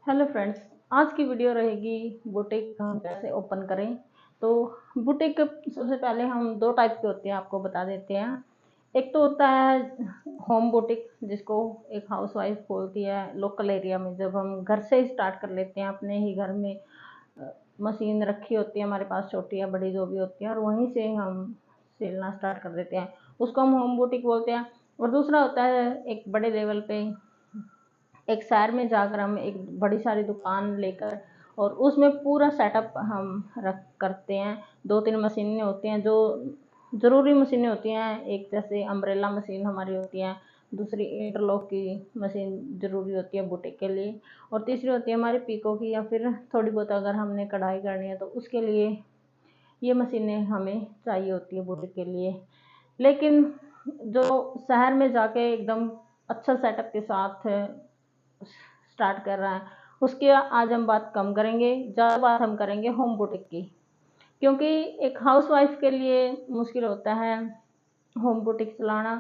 Hello friends. आज की video रहेगी बुटीक हम कैसे ओपन करें। तो बुटीक सबसे पहले हम दो टाइप के होते हैं, आपको बता देते हैं। एक तो होता है होम बुटीक, जिसको एक हाउसवाइफ खोलती है लोकल एरिया में। जब हम घर से ही स्टार्ट कर लेते हैं, अपने ही घर में मशीन रखी होती है हमारे पास, छोटी या बड़ी जो भी होती है, और वहीं से हम सिलना स्टार्ट कर देते हैं, उसको हम होम बुटीक बोलते हैं। और दूसरा होता है एक बड़े लेवल पे, एक शहर में जाकर हम एक बड़ी सारी दुकान लेकर और उसमें पूरा सेटअप हम रख करते हैं। 2-3 मशीनें होती हैं जो ज़रूरी मशीनें होती हैं। एक जैसे अम्ब्रेला मशीन हमारी होती है, दूसरी इंटरलॉक की मशीन ज़रूरी होती है बुटीक के लिए, और तीसरी होती है हमारी पीको की, या फिर थोड़ी बहुत अगर हमने कढ़ाई करनी है तो उसके लिए ये मशीनें हमें चाहिए होती है बुटीक के लिए। लेकिन जो शहर में जाके एकदम अच्छा सेटअप के साथ स्टार्ट कर रहा है, उसकी आज हम बात कम करेंगे, ज़्यादा बात हम करेंगे होम बुटीक की। क्योंकि एक हाउसवाइफ के लिए मुश्किल होता है होम बुटीक चलाना।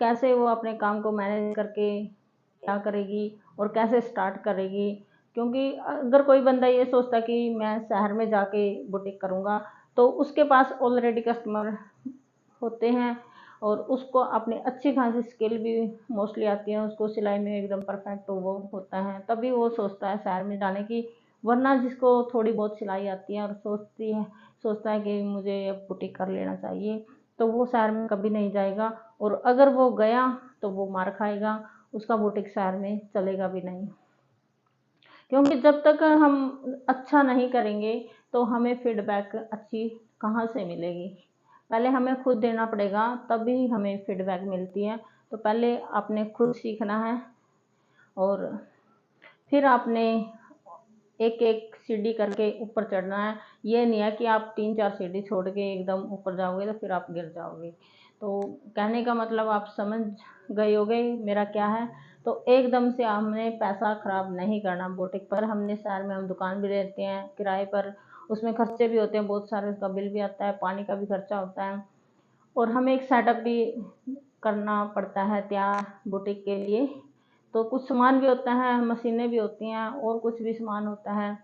कैसे वो अपने काम को मैनेज करके क्या करेगी और कैसे स्टार्ट करेगी। क्योंकि अगर कोई बंदा ये सोचता कि मैं शहर में जाके बुटीक करूँगा, तो उसके पास ऑलरेडी कस्टमर होते हैं और उसको अपनी अच्छी खासी स्किल भी मोस्टली आती है, उसको सिलाई में एकदम परफेक्ट वो होता है, तभी वो सोचता है शहर में जाने की। वरना जिसको थोड़ी बहुत सिलाई आती है और सोचता है कि मुझे अब बुटीक कर लेना चाहिए, तो वो शहर में कभी नहीं जाएगा। और अगर वो गया तो वो मार खाएगा, उसका बुटीक शहर में चलेगा भी नहीं। क्योंकि जब तक हम अच्छा नहीं करेंगे तो हमें फीडबैक अच्छी कहाँ से मिलेगी। पहले हमें खुद देना पड़ेगा, तभी हमें फीडबैक मिलती है। तो पहले आपने खुद सीखना है और फिर आपने एक एक सीढ़ी करके ऊपर चढ़ना है। ये नहीं है कि आप 3-4 सीढ़ी छोड़ के एकदम ऊपर जाओगे तो फिर आप गिर जाओगे। तो कहने का मतलब आप समझ गए होगे मेरा क्या है। तो एकदम से हमने पैसा खराब नहीं करना बुटीक पर। हमने शहर में हम दुकान भी लेते हैं किराए पर, उसमें खर्चे भी होते हैं बहुत सारे, उसका बिल भी आता है, पानी का भी खर्चा होता है, और हमें एक सेटअप भी करना पड़ता है तैयार बुटीक के लिए। तो कुछ सामान भी होता है, मशीनें भी होती हैं और कुछ भी सामान होता है,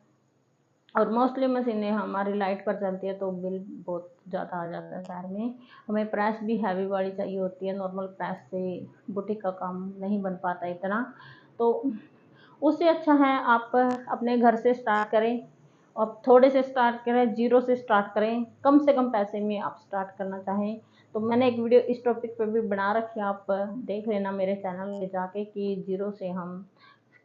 और मोस्टली मशीनें हमारी लाइट पर चलती है तो बिल बहुत ज़्यादा आ जाता है शहर में। हमें प्रेस भी हैवी वाली चाहिए होती है, नॉर्मल प्रेस से बुटीक का काम नहीं बन पाता इतना। तो उससे अच्छा है आप अपने घर से स्टार्ट करें, और थोड़े से स्टार्ट करें, जीरो से स्टार्ट करें, कम से कम पैसे में आप स्टार्ट करना चाहें। तो मैंने एक वीडियो इस टॉपिक पे भी बना रखी है, आप देख लेना मेरे चैनल पे जाके कि जीरो से हम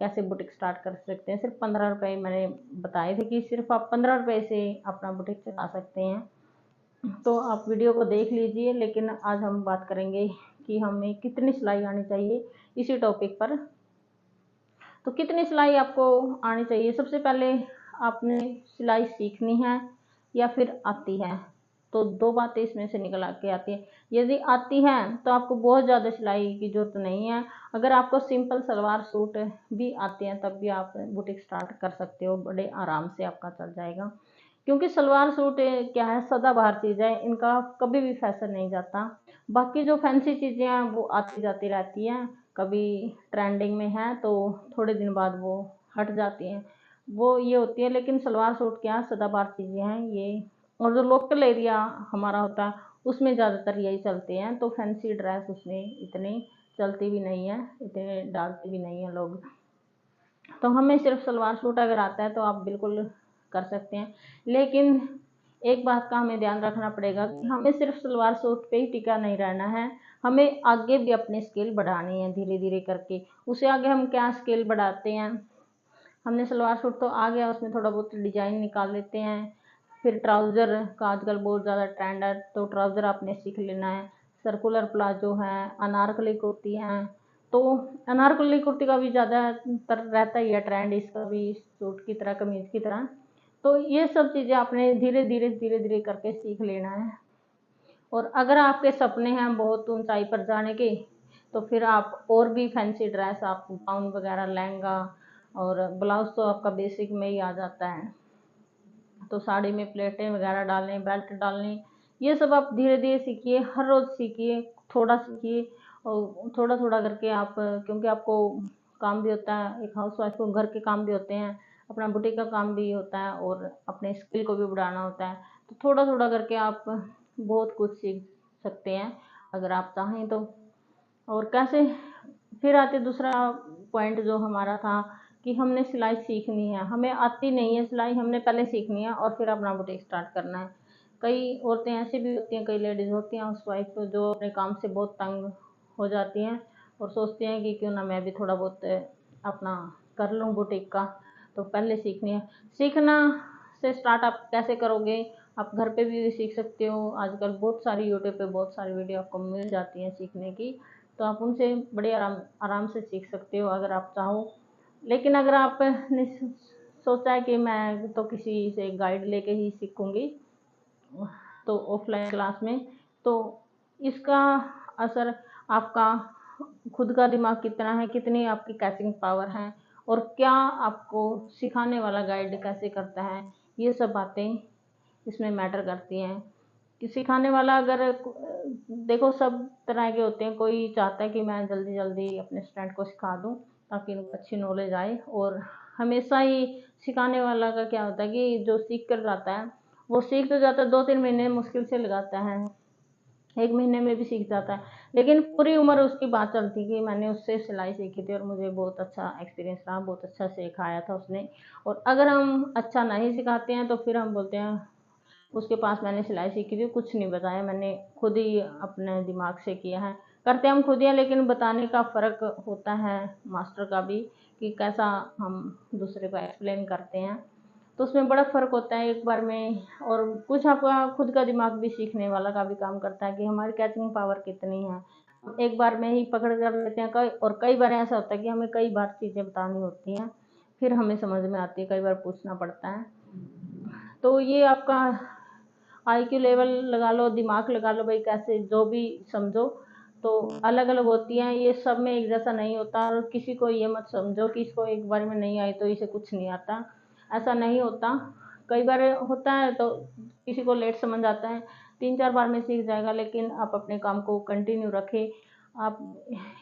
कैसे बुटीक स्टार्ट कर सकते हैं। सिर्फ 15 रुपये मैंने बताए थे कि सिर्फ आप 15 रुपये से अपना बुटीक चला सकते हैं। तो आप वीडियो को देख लीजिए। लेकिन आज हम बात करेंगे कि हमें कितनी सिलाई आनी चाहिए इसी टॉपिक पर। तो कितनी सिलाई आपको आनी चाहिए, सबसे पहले आपने सिलाई सीखनी है या फिर आती है। तो दो बातें इसमें से निकल के आती है। यदि आती है तो आपको बहुत ज़्यादा सिलाई की ज़रूरत नहीं है। अगर आपको सिंपल सलवार सूट भी आते हैं तब भी आप बुटीक स्टार्ट कर सकते हो, बड़े आराम से आपका चल जाएगा। क्योंकि सलवार सूट क्या है, सदाबहार चीज़ है, इनका कभी भी फैशन नहीं जाता। बाकी जो फैंसी चीज़ें हैं वो आती जाती रहती हैं, कभी ट्रेंडिंग में है तो थोड़े दिन बाद वो हट जाती हैं, वो ये होती है। लेकिन सलवार सूट क्या सदाबहार चीज़ें हैं ये। और जो लोकल एरिया हमारा होता है उसमें ज़्यादातर यही चलते हैं, तो फैंसी ड्रेस उसमें इतनी चलती भी नहीं है, इतने डालते भी नहीं हैं लोग। तो हमें सिर्फ सलवार सूट अगर आता है तो आप बिल्कुल कर सकते हैं। लेकिन एक बात का हमें ध्यान रखना पड़ेगा कि हमें सिर्फ सलवार सूट पे ही टिका नहीं रहना है, हमें आगे भी अपनी स्किल बढ़ानी है धीरे धीरे करके। उससे आगे हम क्या स्किल बढ़ाते हैं, हमने सलवार सूट तो आ गया, उसमें थोड़ा बहुत डिजाइन निकाल लेते हैं। फिर ट्राउज़र का आजकल बहुत ज़्यादा ट्रेंड है, तो ट्राउज़र आपने सीख लेना है। सर्कुलर प्लाजो है, अनारकली कुर्ती हैं, तो अनारकली कुर्ती का भी ज़्यादातर रहता ही है ट्रेंड, इसका भी सूट की तरह, कमीज की तरह। तो ये सब चीज़ें आपने धीरे धीरे करके सीख लेना है। और अगर आपके सपने हैं बहुत ऊंचाई पर जाने के, तो फिर आप और भी फैंसी ड्रेस, आप गाउन वगैरह, लहंगा और ब्लाउज तो आपका बेसिक में ही आ जाता है। तो साड़ी में प्लेटें वगैरह डालने, बेल्ट डालने, ये सब आप धीरे धीरे सीखिए, हर रोज़ सीखिए, थोड़ा सीखिए और थोड़ा थोड़ा करके आप, क्योंकि आपको काम भी होता है, एक हाउसवाइफ को घर के काम भी होते हैं, अपना बुटीक का काम भी होता है और अपने स्किल को भी बढ़ाना होता है। तो थोड़ा थोड़ा करके आप बहुत कुछ सीख सकते हैं अगर आप चाहें तो। और कैसे, फिर आते दूसरा पॉइंट जो हमारा था कि हमने सिलाई सीखनी है, हमें आती नहीं है सिलाई, हमने पहले सीखनी है और फिर अपना बुटीक स्टार्ट करना है। कई औरतें ऐसी भी होती हैं, कई लेडीज़ होती हैं हाउसवाइफ जो अपने काम से बहुत तंग हो जाती हैं और सोचती हैं कि क्यों ना मैं भी थोड़ा बहुत अपना कर लूँ बुटीक का। तो पहले सीखनी है। सीखना से स्टार्ट आप कैसे करोगे, आप घर पे भी सीख सकते हो। आजकल बहुत सारी यूट्यूब पे बहुत सारी वीडियो आपको मिल जाती हैं सीखने की, तो आप उनसे बड़े आराम से सीख सकते हो अगर आप चाहो। लेकिन अगर आपने सोचा है कि मैं तो किसी से गाइड लेके ही सीखूंगी, तो ऑफलाइन क्लास में, तो इसका असर आपका खुद का दिमाग कितना है, कितनी आपकी कैचिंग पावर है और क्या आपको सिखाने वाला गाइड कैसे करता है, ये सब बातें इसमें मैटर करती हैं। कि सिखाने वाला अगर देखो सब तरह के होते हैं, कोई चाहता है कि मैं जल्दी जल्दी अपने स्टूडेंट को सिखा दूं ताकि उनको अच्छी नॉलेज आए, और हमेशा ही सिखाने वाला का क्या होता है कि जो सीख कर जाता है वो सीख तो जाता है, 2-3 महीने मुश्किल से लगाता है, 1 महीने में भी सीख जाता है, लेकिन पूरी उम्र उसकी बात चलती कि मैंने उससे सिलाई सीखी थी और मुझे बहुत अच्छा एक्सपीरियंस रहा, बहुत अच्छा सिखाया था उसने। और अगर हम अच्छा नहीं सिखाते हैं तो फिर हम बोलते हैं उसके पास मैंने सिलाई सीखी थी, कुछ नहीं बताया, मैंने खुद ही अपने दिमाग से किया है। करते हम खुद ही हैं, लेकिन बताने का फ़र्क होता है मास्टर का भी, कि कैसा हम दूसरे को एक्सप्लेन करते हैं, तो उसमें बड़ा फ़र्क होता है एक बार में। और कुछ आपका खुद का दिमाग भी सीखने वाला का भी काम करता है कि हमारी कैचिंग पावर कितनी है। एक बार में ही पकड़ कर लेते हैं कई बार ऐसा होता है कि हमें कई बार चीज़ें बतानी होती हैं, फिर हमें समझ में आती है, कई बार पूछना पड़ता है। तो ये आपका IQ लेवल लगा लो, दिमाग लगा लो, भाई कैसे जो भी समझो, तो अलग अलग होती हैं, ये सब में एक जैसा नहीं होता। और किसी को ये मत समझो कि इसको एक बार में नहीं आई तो इसे कुछ नहीं आता, ऐसा नहीं होता। कई बार होता है तो किसी को लेट समझ आता है, 3-4 बार में सीख जाएगा, लेकिन आप अपने काम को कंटिन्यू रखें। आप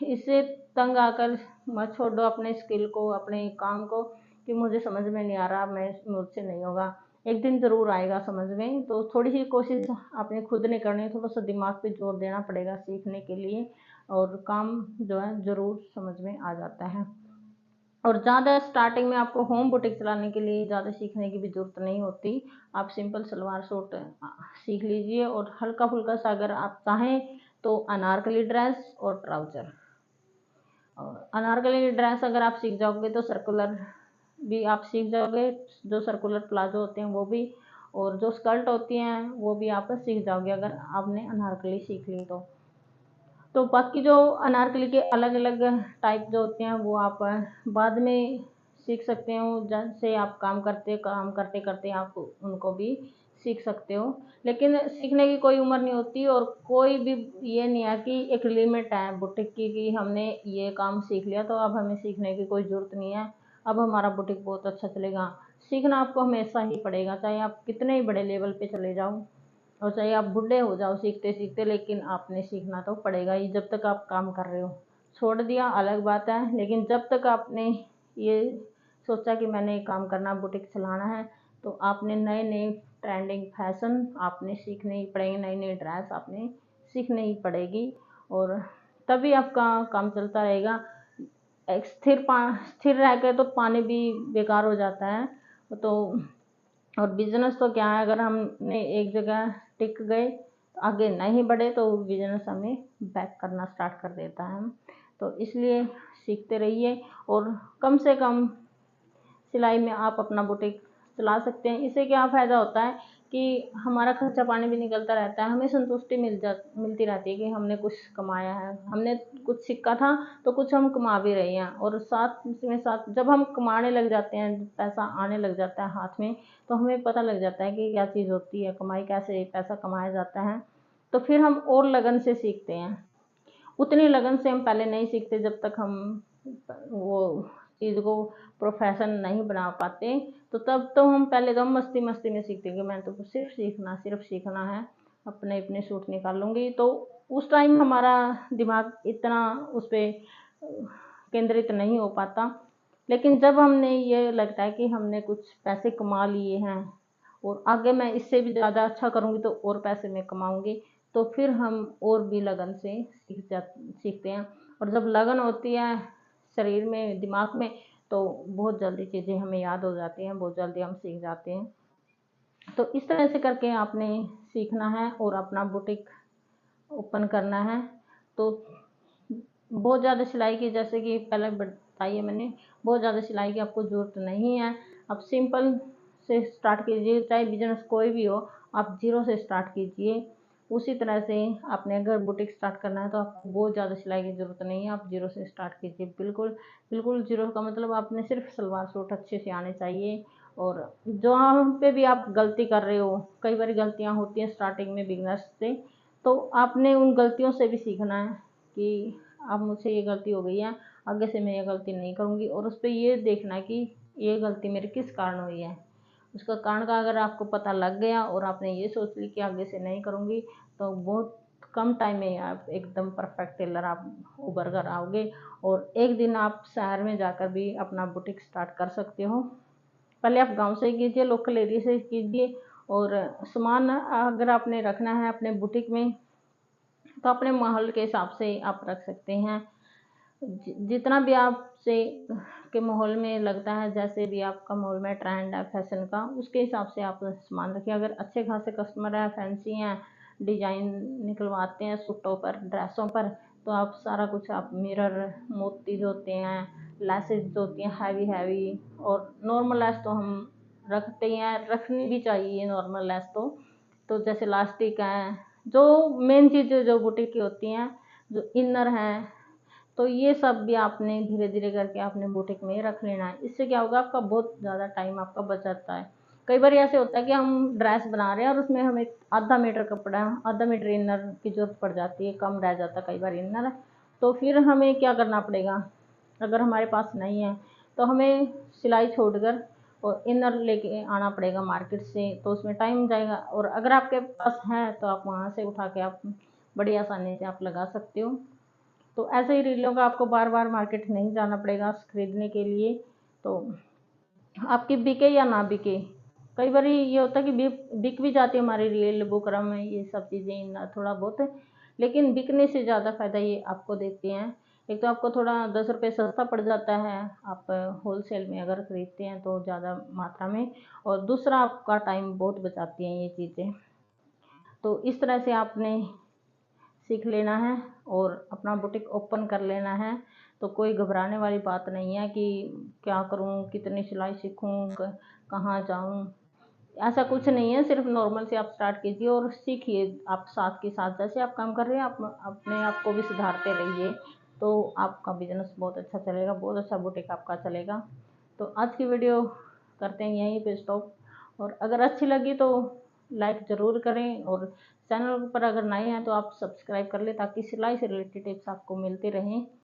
इससे तंग आकर मत छोड़ दो अपने स्किल को, अपने काम को, कि मुझे समझ में नहीं आ रहा, मुझसे नहीं होगा। एक दिन ज़रूर आएगा समझ में। तो थोड़ी सी कोशिश आपने खुद ने करनी है, थोड़ा सा दिमाग पे जोर देना पड़ेगा सीखने के लिए, और काम जो है ज़रूर समझ में आ जाता है। और ज़्यादा स्टार्टिंग में आपको होम बुटीक चलाने के लिए ज़्यादा सीखने की भी ज़रूरत नहीं होती। आप सिंपल सलवार सूट सीख लीजिए, और हल्का फुल्का सा अगर आप चाहें तो अनारकली ड्रेस और ट्राउज़र। और अनारकली ड्रेस अगर आप सीख जाओगे तो सर्कुलर भी आप सीख जाओगे, जो सर्कुलर प्लाजो होते हैं वो भी, और जो स्कर्ट होती हैं वो भी आप सीख जाओगे अगर आपने अनारकली सीख ली तो बाकी जो अनारकली के अलग अलग टाइप जो होते हैं वो आप बाद में सीख सकते हो, जैसे आप काम करते करते आप उनको भी सीख सकते हो। लेकिन सीखने की कोई उम्र नहीं होती, और कोई भी ये नहीं है कि एक लिमिट है बुटीक की कि हमने ये काम सीख लिया तो अब हमें सीखने की कोई ज़रूरत नहीं है, अब हमारा बुटीक बहुत अच्छा चलेगा। सीखना आपको हमेशा ही पड़ेगा, चाहे आप कितने ही बड़े लेवल पे चले जाओ और चाहे आप बूढ़े हो जाओ सीखते सीखते, लेकिन आपने सीखना तो पड़ेगा ही जब तक आप काम कर रहे हो। छोड़ दिया अलग बात है, लेकिन जब तक आपने ये सोचा कि मैंने काम करना, बुटीक चलाना है, तो आपने नए नए ट्रेंडिंग फैशन आपने सीखने ही पड़ेंगे, नई नई ड्रेस आपने सीखनी ही पड़ेगी, और तभी आपका काम चलता रहेगा। एक स्थिर रह कर तो पानी भी बेकार हो जाता है। तो और बिजनेस तो क्या है, अगर हमने एक जगह टिक गए, आगे नहीं बढ़े, तो बिजनेस हमें बैक करना स्टार्ट कर देता है। तो इसलिए सीखते रहिए, और कम से कम सिलाई में आप अपना बुटीक चला सकते हैं। इससे क्या फ़ायदा होता है कि हमारा खर्चा पानी भी निकलता रहता है, हमें संतुष्टि मिलती रहती है कि हमने कुछ कमाया है, हमने कुछ सीखा था तो कुछ हम कमा भी रहे हैं। और साथ में साथ जब हम कमाने लग जाते हैं, पैसा आने लग जाता है हाथ में, तो हमें पता लग जाता है कि क्या चीज़ होती है कमाई, कैसे पैसा कमाया जाता है। तो फिर हम और लगन से सीखते हैं। उतनी लगन से हम पहले नहीं सीखते जब तक हम वो चीज़ को प्रोफेशन नहीं बना पाते। तो तब तो हम पहले तो हम मस्ती मस्ती में सीखते कि मैं तो सिर्फ सीखना है, अपने अपने सूट निकाल लूँगी। तो उस टाइम हमारा दिमाग इतना उस पर केंद्रित नहीं हो पाता। लेकिन जब हमने ये लगता है कि हमने कुछ पैसे कमा लिए हैं और आगे मैं इससे भी ज़्यादा अच्छा करूँगी तो और पैसे मैं कमाऊँगी, तो फिर हम और भी लगन से सीखते हैं। और जब लगन होती है शरीर में, दिमाग में, तो बहुत जल्दी चीज़ें हमें याद हो जाती हैं, बहुत जल्दी हम सीख जाते हैं। तो इस तरह से करके आपने सीखना है और अपना बुटीक ओपन करना है। तो बहुत ज़्यादा सिलाई की, जैसे कि पहले बताइए मैंने, बहुत ज़्यादा सिलाई की आपको ज़रूरत नहीं है। आप सिंपल से स्टार्ट कीजिए, चाहे बिजनेस कोई भी हो, आप जीरो से स्टार्ट कीजिए। उसी तरह से आपने अगर बुटीक स्टार्ट करना है तो आपको बहुत ज़्यादा सिलाई की ज़रूरत नहीं है, आप जीरो से स्टार्ट कीजिए। बिल्कुल बिल्कुल जीरो का मतलब आपने सिर्फ सलवार सूट अच्छे से आने चाहिए। और जहाँ पे भी आप गलती कर रहे हो, कई बार गलतियाँ होती हैं स्टार्टिंग में बिगनर्स से, तो आपने उन गलतियों से भी सीखना है कि अब मुझसे ये गलती हो गई है, आगे से मैं ये गलती नहीं करूँगी। और उस पर ये देखना है कि ये गलती मेरी किस कारण हुई है। उसका कारण का अगर आपको पता लग गया और आपने ये सोच ली कि आगे से नहीं करूँगी, तो बहुत कम टाइम में आप एकदम परफेक्ट टेलर आप उभर कर आओगे। और एक दिन आप शहर में जाकर भी अपना बुटीक स्टार्ट कर सकते हो। पहले आप गांव से कीजिए, लोकल एरिया से कीजिए। और सामान अगर आपने रखना है अपने बुटीक में, तो अपने माहौल के हिसाब से आप रख सकते हैं। जितना भी आपसे के माहौल में लगता है, जैसे भी आपका माहौल में ट्रेंड है फैशन का, उसके हिसाब से आप सामान रखिए। अगर अच्छे खासे कस्टमर हैं, फैंसी हैं, डिजाइन निकलवाते हैं सूटों पर, ड्रेसों पर, तो आप सारा कुछ आप मिरर, मोती जो होते हैं, लेसेस जो होती हैं हैवी हैवी, और नॉर्मल लेस तो हम रखते ही हैं, रखनी भी चाहिए नॉर्मल लेस तो जैसे इलास्टिक है, जो मेन चीज़ जो बुटीक की होती हैं, जो इनर हैं, तो ये सब भी आपने धीरे धीरे करके अपने बुटीक में रख लेना है। इससे क्या होगा, आपका बहुत ज़्यादा टाइम आपका बच जाता है। कई बार ऐसे होता है कि हम ड्रेस बना रहे हैं और उसमें हमें आधा मीटर कपड़ा, आधा मीटर इनर की जरूरत पड़ जाती है, कम रह जाता है कई बार इनर। तो फिर हमें क्या करना पड़ेगा, अगर हमारे पास नहीं है तो हमें सिलाई छोड़कर और इनर लेके आना पड़ेगा मार्केट से, तो उसमें टाइम जाएगा। और अगर आपके पास है तो आप वहाँ से उठा के आप बड़ी आसानी से आप लगा सकते हो। तो ऐसे ही रीलों का आपको बार बार मार्केट नहीं जाना पड़ेगा खरीदने के लिए। तो आपकी बिके या ना बिके, कई बार ये होता है कि बिक भी जाती है हमारी रील, बुकरम, ये सब चीज़ें थोड़ा बहुत, लेकिन बिकने से ज़्यादा फ़ायदा ये आपको देते हैं। एक तो आपको थोड़ा 10 रुपये सस्ता पड़ जाता है, आप होलसेल में अगर खरीदते हैं तो ज़्यादा मात्रा में, और दूसरा आपका टाइम बहुत बचाती हैं ये चीज़ें। तो इस तरह से आपने सीख लेना है और अपना बुटीक ओपन कर लेना है। तो कोई घबराने वाली बात नहीं है कि क्या करूं, कितनी सिलाई सीखूं, कहाँ जाऊं, ऐसा कुछ नहीं है। सिर्फ नॉर्मल से आप स्टार्ट कीजिए और सीखिए। आप साथ के साथ जैसे आप काम कर रहे हैं, आप अपने आप को भी सुधारते रहिए, तो आपका बिजनेस बहुत अच्छा चलेगा, बहुत अच्छा बुटीक आपका चलेगा। तो आज की वीडियो करते हैं यहीं पे स्टॉप। और अगर अच्छी लगी तो लाइक ज़रूर करें, और चैनल पर अगर नए हैं तो आप सब्सक्राइब कर लें, ताकि सिलाई से रिलेटेड टिप्स आपको मिलती रहें।